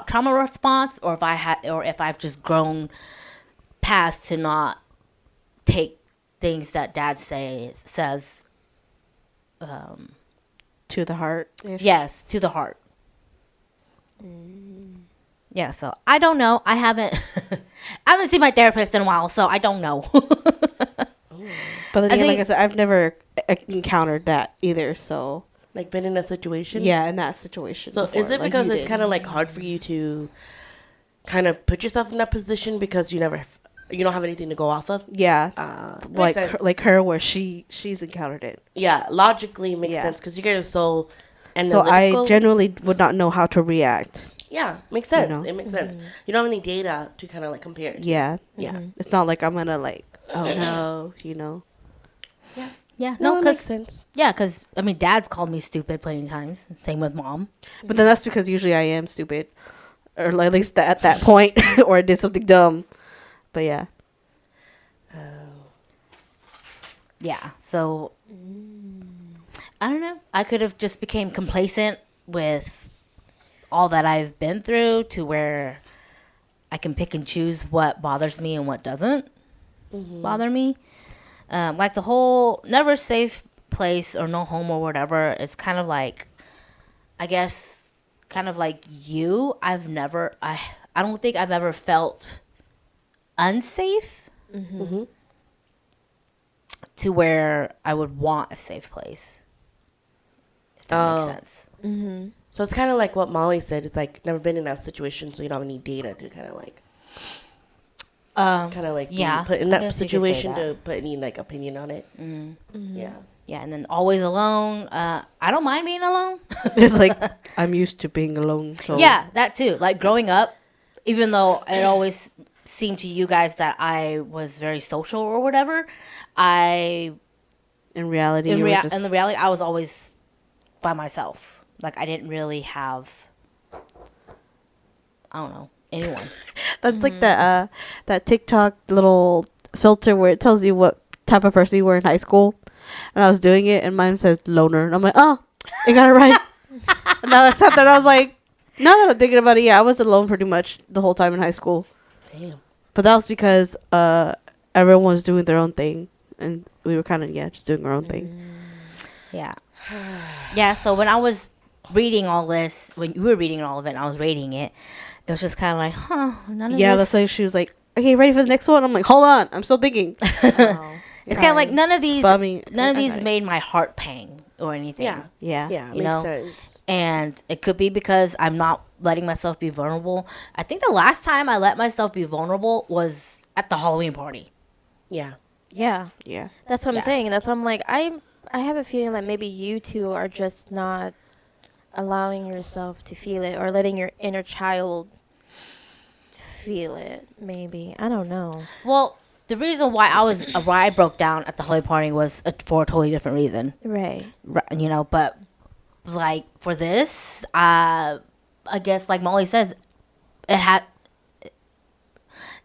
trauma response or if I've just grown past to not take things that dad says. To the heart. Yes, to the heart. Yeah, so I don't know. I haven't I haven't seen my therapist in a while, so I don't know. But then I again, like think- I said, I've never encountered that either. So Like been in a situation. yeah, in that situation. So before, is it like because you it's did. kind of like hard for you to kind of put yourself in that position because you don't have anything to go off of? Yeah, Makes like sense. like her, where she's encountered it. Yeah, logically makes Yeah. sense because you guys are so So I analytical. generally would not know how to react. Yeah, makes sense. know? It makes sense. You don't have any data to kind of like compare it to. Yeah, Yeah. it's not like I'm gonna like, oh no, you know. Yeah, No, no, it makes cuz sense. I mean dad's called me stupid plenty of times. Same with mom. But then that's because usually I am stupid, or at least at that point, or I did something dumb. But yeah, Yeah. So I don't know. I could have just became complacent with all that I've been through to where I can pick and choose what bothers me and what doesn't bother me. Like the whole never safe place or no home or whatever. It's kind of like, I guess, kind of like you. I don't think I've ever felt unsafe to where I would want a safe place. If that Oh. makes sense. So it's kind of like what Molly said. It's like never been in that situation, so you don't have any data to kind of like Yeah, be put in I that guess you could say situation that. to put any like opinion on it. Yeah. Yeah, and then always alone. I don't mind being alone. it's like I'm used to being alone. So Yeah, that too. Like growing up, even though it always seemed to you guys that I was very social or whatever, in reality, in you were just, the reality I was always by myself. Like I didn't really have, I don't know, anyone. that's like that TikTok little filter where it tells you what type of person you were in high school. And I was doing it, and mine said loner. And I'm like, oh, you got it right. And now that's something I was like, now that I'm thinking about it, yeah, I was alone pretty much the whole time in high school. Damn. But that was because everyone was doing their own thing, and we were kind of just doing our own thing. Yeah. Yeah, so when I was reading all this, when you were reading all of it and I was rating it, it was just kind of like, none of Yeah, this. that's why she was like, okay, ready for the next one? I'm like, hold on, I'm still thinking. It's kind of like none of these, But I mean, none of I these got it. made my heart pang or anything. Yeah. Yeah. Yeah. You Makes know? sense. And it could be because I'm not letting myself be vulnerable. I think the last time I let myself be vulnerable was at the Halloween party. Yeah. Yeah. Yeah. That's what Yeah. I'm saying. That's why I'm like, I have a feeling that maybe you two are just not allowing yourself to feel it or letting your inner child feel it. Maybe. I don't know. Well, the reason why I broke down at the Halloween party was for a totally different reason. Right. You know, but like for this, I guess, like Molly says, it had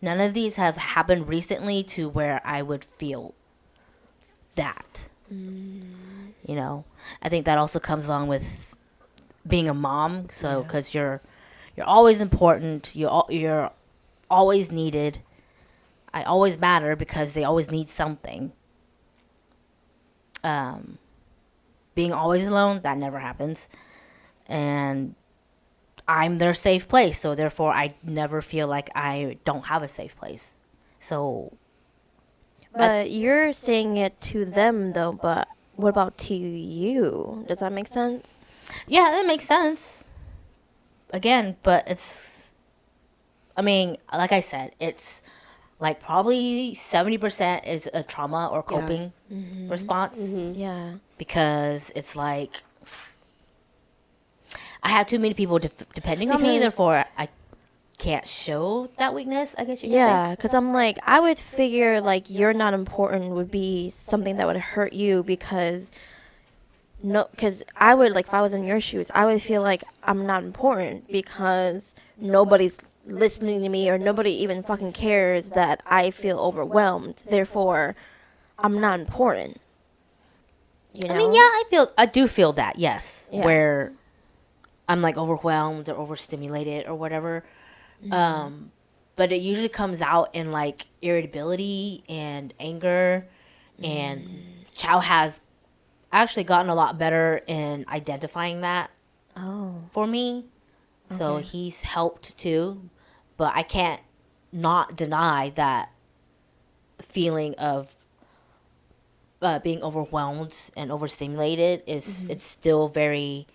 none of these have happened recently to where I would feel that. You know, I think that also comes along with being a mom. So because you're always important, you're always needed. I always matter because they always need something. Being always alone, that never happens. And I'm their safe place, so therefore I never feel like I don't have a safe place. So But you're saying it to them though, but what about to you? Does that make sense? yeah, that makes sense. Again, but it's, I mean, like I said, it's like probably 70% is a trauma or coping response. Yeah. Because it's like I have too many people depending on me, Because- therefore I can't show that weakness, I guess you could say. Yeah, because I'm like, I would figure like you're not important would be something that would hurt you because because I would like if I was in your shoes, I would feel like I'm not important because nobody's listening to me or nobody even fucking cares that I feel overwhelmed. Therefore, I'm not important. You know? I mean, yeah, I do feel that, yes. Yeah. Where I'm like overwhelmed or overstimulated or whatever. But it usually comes out in like irritability and anger. And Chow has actually gotten a lot better in identifying that Oh. for me. So Okay. he's helped too. But I can't not deny that feeling of being overwhelmed and overstimulated is it's still very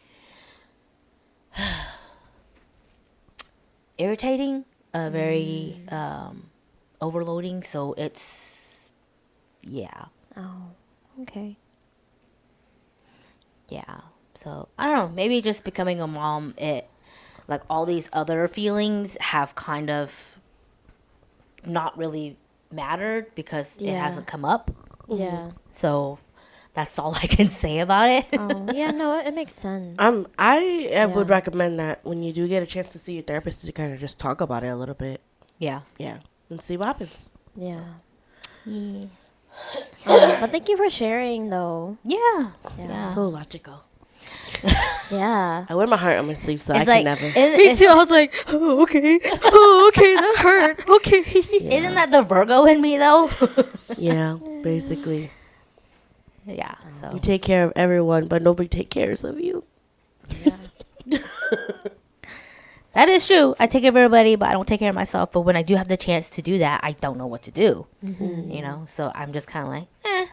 irritating, very overloading. So it's yeah, Oh. Okay. yeah. So I don't know. Maybe just becoming a mom, it like all these other feelings have kind of not really mattered because it Yeah. hasn't come up. Yeah. So that's all I can say about it. Oh. Yeah. No, it makes sense. I would Yeah. recommend that when you do get a chance to see your therapist to kind of just talk about it a little bit. Yeah. Yeah. And see what happens. Yeah. But thank you for sharing, though. Yeah. Yeah. Yeah. So logical. Yeah. I wear my heart on my sleeve, so It's I like can never. it's- I was like, oh, okay. Oh, okay. That hurt. Okay. Isn't that the Virgo in me though? Yeah, basically. Yeah. You So take care of everyone, but nobody take cares of you. that is true. I take care of everybody, but I don't take care of myself. But when I do have the chance to do that, I don't know what to do. You know, so I'm just kind of like, eh.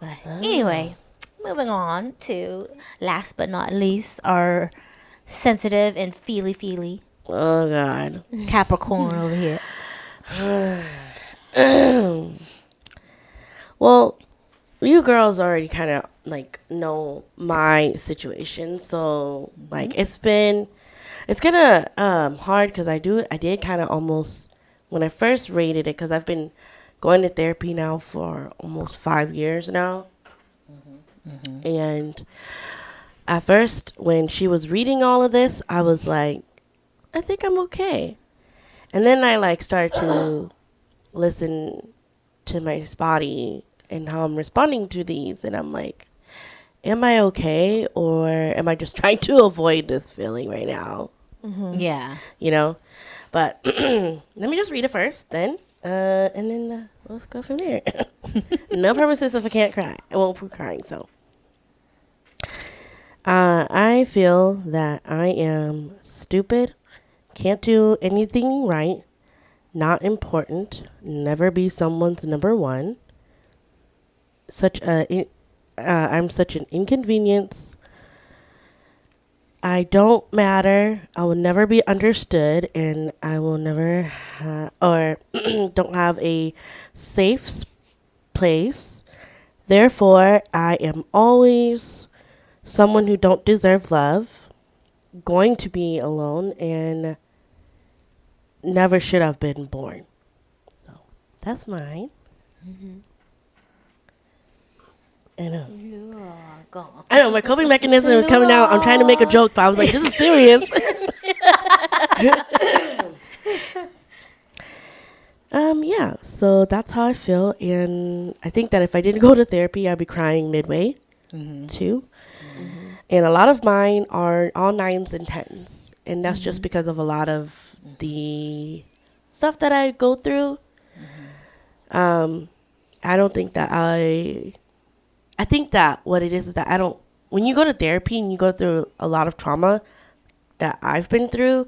But anyway, moving on to last but not least, our sensitive and feely Oh God. Capricorn over here. Well, you girls already kind of like know my situation, so like it's kind of hard because I did kind of almost when I first rated it because I've been going to therapy now for almost 5 years now, and at first when she was reading all of this, I was like, I think I'm okay, and then I like started to listen to my body and how I'm responding to these, and I'm like, am I okay, or am I just trying to avoid this feeling right now? Yeah. You know, but let me just read it first, then, and then let's go from there. No promises if I can't cry. I won't be crying. So, I feel that I am stupid, can't do anything right, not important, never be someone's number one. I'm such an inconvenience. I don't matter. I will never be understood, and I will never or don't have a safe place. Therefore, I am always someone who don't deserve love, going to be alone, and never should have been born. So that's mine. And Go. I know my coping mechanism was coming out. I'm trying to make a joke, but I was like, this is serious. Yeah, so that's how I feel, and I think that if I didn't go to therapy, I'd be crying midway too. And a lot of mine are all 9s and 10s, and that's just because of a lot of the stuff that I go through. I don't think that I think that what it is that I don't, when you go to therapy and you go through a lot of trauma that I've been through,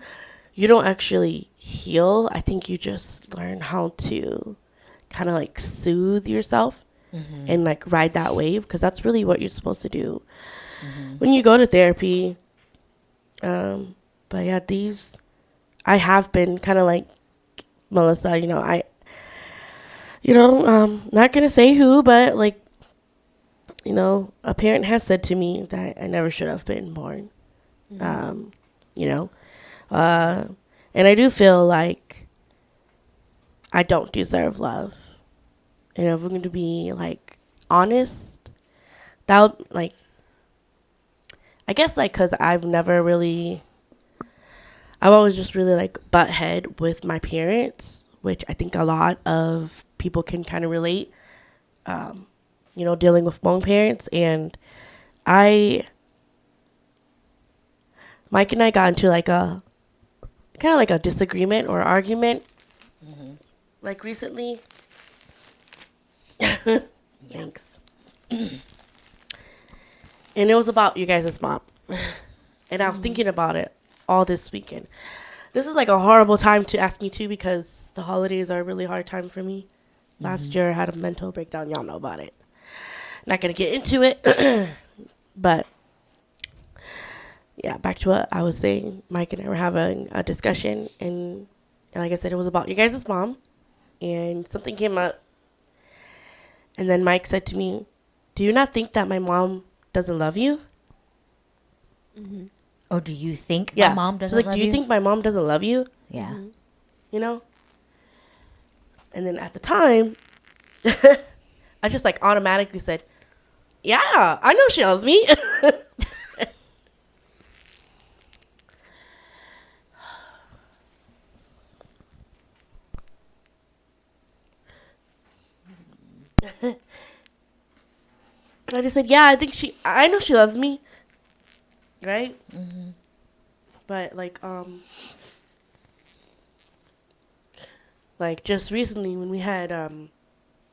you don't actually heal. I think you just learn how to kind of like soothe yourself and like ride that wave, because that's really what you're supposed to do when you go to therapy. But yeah, I have been kind of like Melissa, not gonna say who, but like, a parent has said to me that I never should have been born. And I do feel like I don't deserve love. If we're going to be like honest, I guess like, cause I've always just really like butt head with my parents, which I think a lot of people can kind of relate. Dealing with Hmong parents, and Mike and I got into like a kind of like a disagreement or argument, like recently. Thanks. And it was about you guys' mom, and I was thinking about it all this weekend. This is like a horrible time to ask me too, because the holidays are a really hard time for me. Last year I had a mental breakdown. Y'all know about it. Not gonna get into it, but yeah, back to what I was saying. Mike and I were having a discussion, and like I said, it was about you guys' mom, and something came up, and then Mike said to me, "Do you not think that my mom doesn't love you?" Or do you think Yeah, my mom He's doesn't like, love "Do you think my mom doesn't love you?" Yeah. And then at the time, I just like automatically said, "Yeah, I know she loves me." I just said, "Yeah, I know she loves me." Right? But like just recently when we had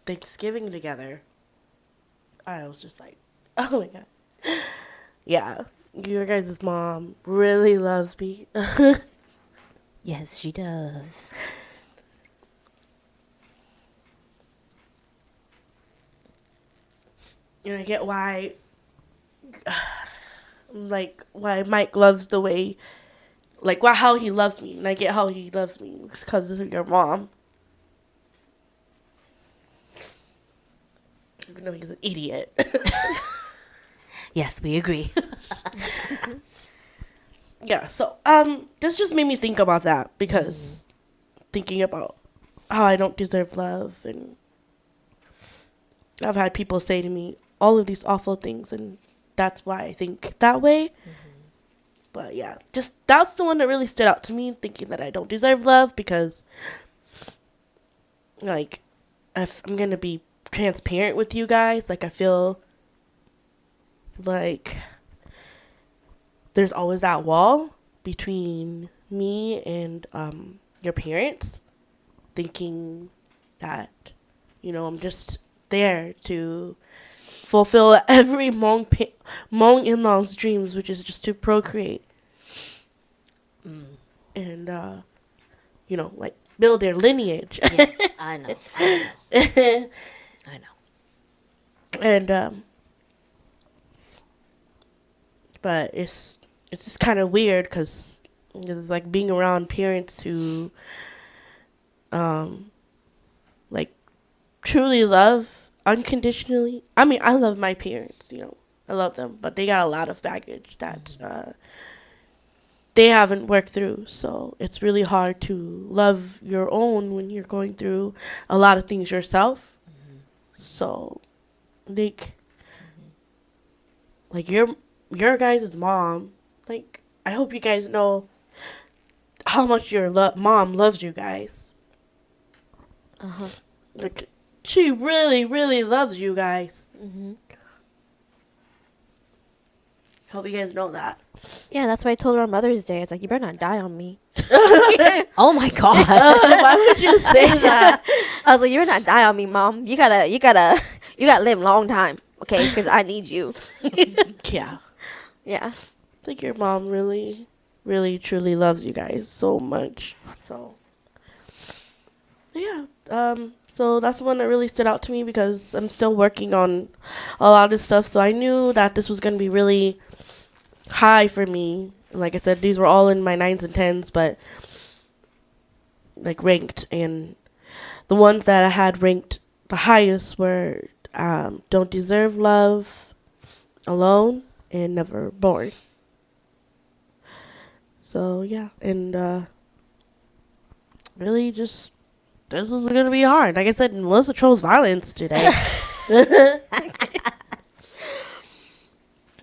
Thanksgiving together, I was just like, "Oh my god, yeah, your guys' mom really loves me." Yes, she does. And I get why, why Mike loves the way, how he loves me, and I get how he loves me. It's because of your mom. Even though he's an idiot. Yes, we agree. Yeah, so this just made me think about that, because thinking about how I don't deserve love, and I've had people say to me all of these awful things, and that's why I think that way. But yeah, just that's the one that really stood out to me, thinking that I don't deserve love, because like, if I'm gonna be transparent with you guys, like I feel like there's always that wall between me and your parents, thinking that I'm just there to fulfill every Hmong in-laws' dreams, which is just to procreate and like build their lineage. Yes, I know. I know. And but it's just kind of weird, because it's like being around parents who like truly love unconditionally. I mean, I love my parents, I love them, but they got a lot of baggage that they haven't worked through. So it's really hard to love your own when you're going through a lot of things yourself. So like your guys' mom, like I hope you guys know how much your mom loves you guys. Uh-huh. Like she really, really loves you guys. Mm-hmm. Hope you guys know that. Yeah, that's what I told her on Mother's Day. It's like, you better not die on me. Oh my god. Why would you say that? I was like, you better not die on me, Mom. You gotta live a long time, okay? Because I need you. Yeah. Yeah. Like your mom really, really, truly loves you guys so much. So, yeah. So that's the one that really stood out to me because I'm still working on a lot of stuff. So I knew that this was gonna be really high for me. Like I said, these were all in my 9s and 10s, but like ranked. And the ones that I had ranked the highest were Don't Deserve Love, Alone, and Never Born. So yeah, and really just this was gonna be hard. Like I said, Melissa chose violence today.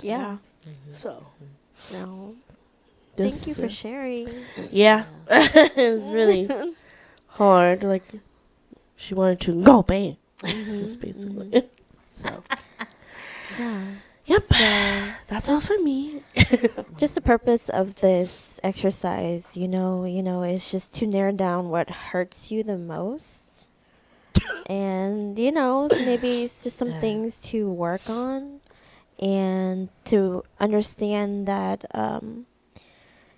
Yeah. So No. this, Thank you for sharing. yeah, it was really hard. Like she wanted to go bam, just basically. So Yeah. yep, So, that's all for me. just the purpose of this exercise, is just to narrow down what hurts you the most. And, maybe it's just some things to work on and to understand that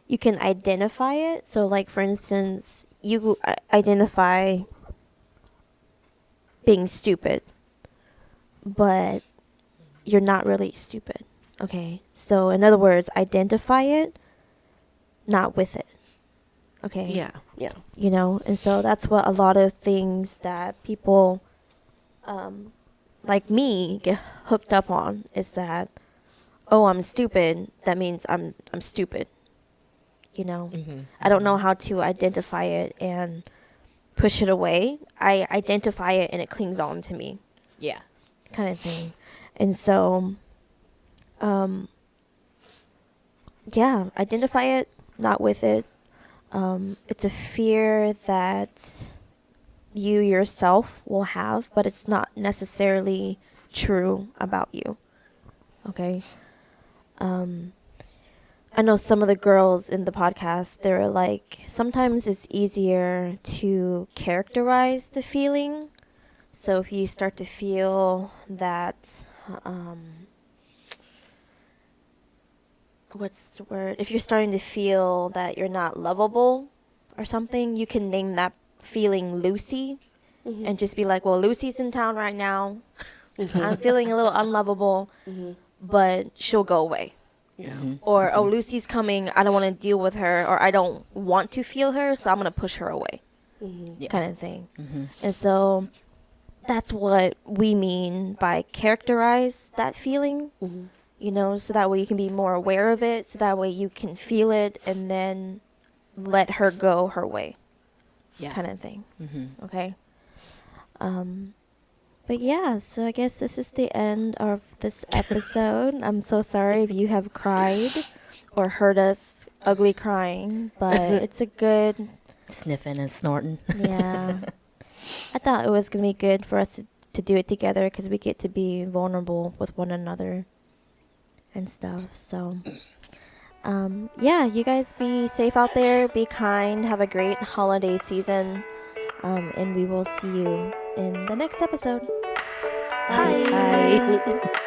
you can identify it. So, like, for instance, you identify being stupid, but you're not really stupid. Okay? So, in other words, identify it, not with it. Okay? Yeah. And so that's what a lot of things that people like me get hooked up on is that, oh, I'm stupid, that means I'm stupid. I don't know how to identify it and push it away. I identify it and it clings on to me, Yeah. kind of thing. And so yeah, identify it, not with it. It's a fear that you yourself will have, but it's not necessarily true about you. Okay? I know some of the girls in the podcast, they were like, sometimes it's easier to characterize the feeling. So if you start to feel that, what's the word? If you're starting to feel that you're not lovable or something, you can name that feeling Lucy and just be like, well, Lucy's in town right now. I'm feeling a little unlovable, but she'll go away. Yeah. Or, oh, Lucy's coming. I don't want to deal with her, or I don't want to feel her, so I'm going to push her away, Yeah. kind of thing. And so that's what we mean by characterize that feeling, so that way you can be more aware of it, so that way you can feel it and then let her go her way, Yeah. kind of thing. Okay? But yeah, so I guess this is the end of this episode. I'm so sorry if you have cried or heard us ugly crying, but it's a good, Sniffing and snorting. yeah. I thought it was going to be good for us to do it together because we get to be vulnerable with one another and stuff. So, yeah, you guys be safe out there. Be kind. Have a great holiday season. And we will see you in the next episode. Bye. Bye.